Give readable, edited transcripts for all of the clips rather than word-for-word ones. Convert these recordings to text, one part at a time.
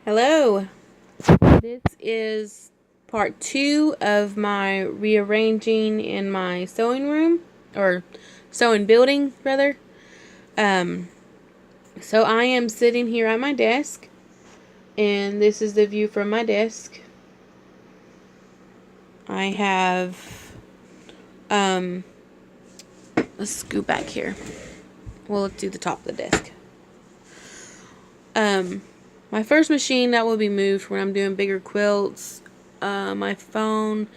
Hello. This is part 2 of my rearranging in my sewing room, or sewing building rather. Um so I am sitting here at my desk, and this is the view from my desk. I have let's scoot back here. Well, let's do the top of the desk. My first machine that will be moved when I'm doing bigger quilts, my phone,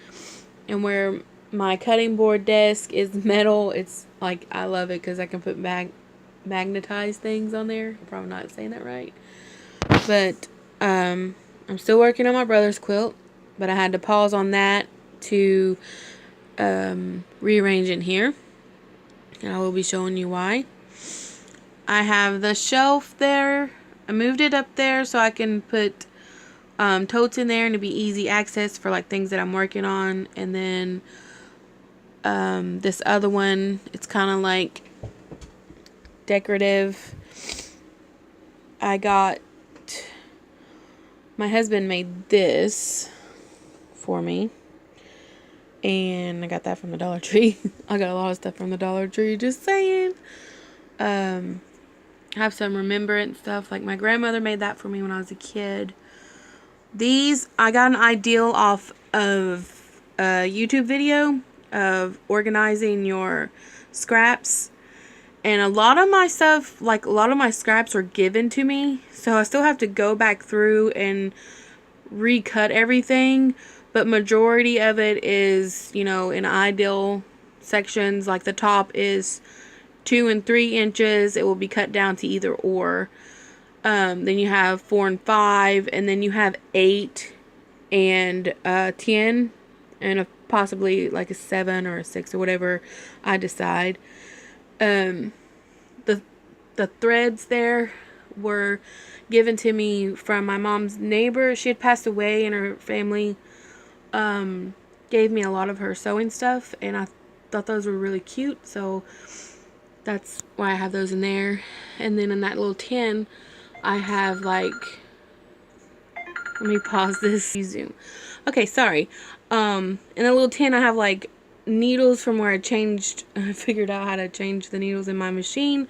and where my cutting board desk is metal. It's like, I love it because I can put magnetized things on there. I'm probably not saying that right. But I'm still working on my brother's quilt, but I had to pause on that to rearrange in here. And I will be showing you why. I have the shelf there. I moved it up there so I can put totes in there and to be easy access for like things that I'm working on. And then this other one, it's kind of like decorative. My husband made this for me, and I got that from the Dollar Tree. I got a lot of stuff from the Dollar Tree, just saying. I have some remembrance stuff, like my grandmother made that for me when I was a kid. These, I got an ideal off of a YouTube video of organizing your scraps. And a lot of my stuff, like a lot of my scraps were given to me. So I still have to go back through and recut everything. But majority of it is, in ideal sections. Like the top is 2 and 3 inches. It will be cut down to either or. Then you have 4 and 5. And then you have 8 and 10. And possibly like a 7 or a 6 or whatever I decide. The threads there were given to me from my mom's neighbor. She had passed away, and her family gave me a lot of her sewing stuff, and I thought those were really cute, so that's why I have those in there. And then in that little tin, I have like, let me pause this. Zoom. Okay, sorry. In a little tin, I have like needles from where I figured out how to change the needles in my machine.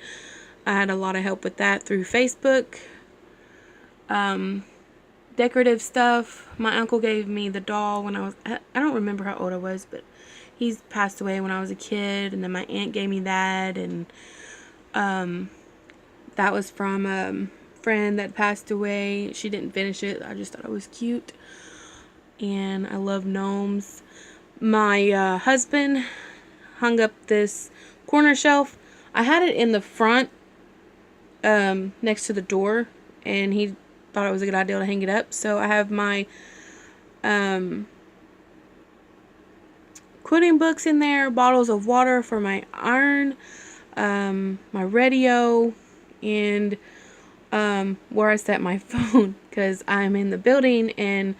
I had a lot of help with that through Facebook. Decorative stuff. My uncle gave me the doll when I don't remember how old I was, but he's passed away when I was a kid. And then my aunt gave me that, and that was from a friend that passed away. She didn't finish it. I just thought it was cute, and I love gnomes. My husband hung up this corner shelf. I had it in the front next to the door, and he thought it was a good idea to hang it up. So I have my quilting books in there, bottles of water for my iron, my radio, and where I set my phone, because I'm in the building and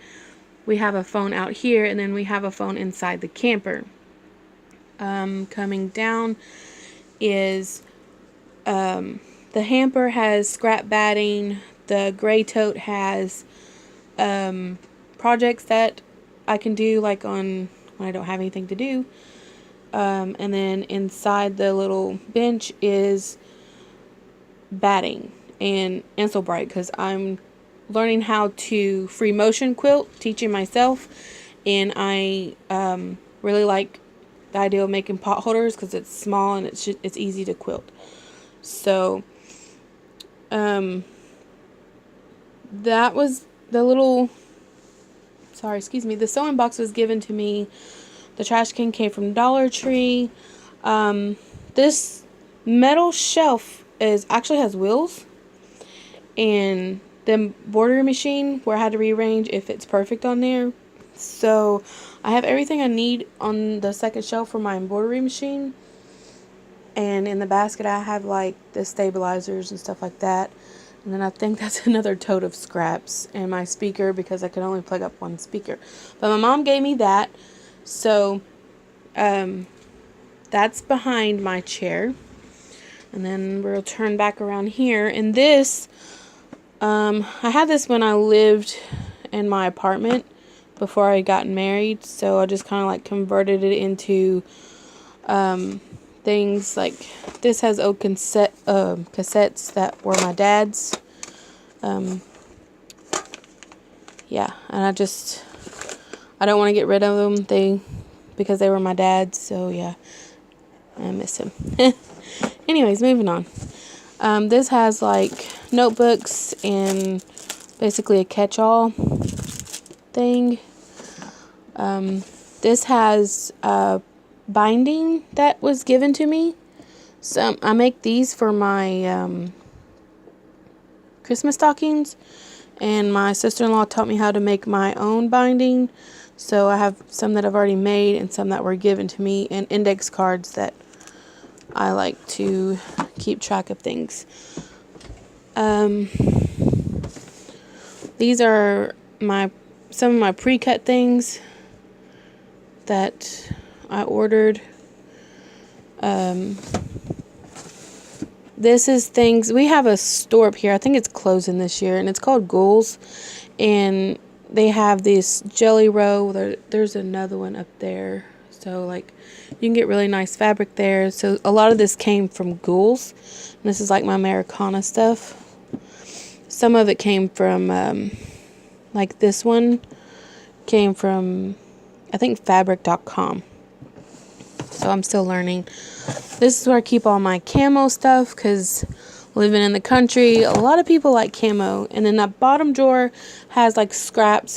we have a phone out here, and then we have a phone inside the camper. Coming down is the hamper has scrap batting. The gray tote has projects that I can do, like on when I don't have anything to do. And then inside the little bench is batting and Ansel Bright, because I'm learning how to free motion quilt, teaching myself, and I really like the idea of making pot holders because it's small and it's easy to quilt. So that was the little, the sewing box was given to me. The trash can came from Dollar Tree. This metal shelf actually has wheels, and the embroidery machine where I had to rearrange if it's perfect on there. So I have everything I need on the second shelf for my embroidery machine. And in the basket I have like the stabilizers and stuff like that. And then I think that's another tote of scraps, and my speaker, because I could only plug up one speaker. But my mom gave me that. So that's behind my chair. And then we'll turn back around here. And this I had this when I lived in my apartment before I got married, so I just kind of like converted it into things. Like this has old cassettes that were my dad's. Yeah, and I don't want to get rid of them because they were my dad's, so yeah, I miss him. Anyways, moving on. This has like notebooks and basically a catch-all thing. This has a binding that was given to me. So I make these for my Christmas stockings, and my sister-in-law taught me how to make my own binding. So I have some that I've already made and some that were given to me, and index cards that I like to keep track of things. These are some of my pre-cut things that I ordered. This is things, we have a store up here, I think it's closing this year, and it's called Ghouls, and they have this jelly roll. There's another one up there, so like you can get really nice fabric there. So a lot of this came from Ghouls, and this is like my Americana stuff. Some of it came from like this one came from, I think, fabric.com. So I'm still learning. This is where I keep all my camo stuff, because living in the country, a lot of people like camo. And then that bottom drawer has like scraps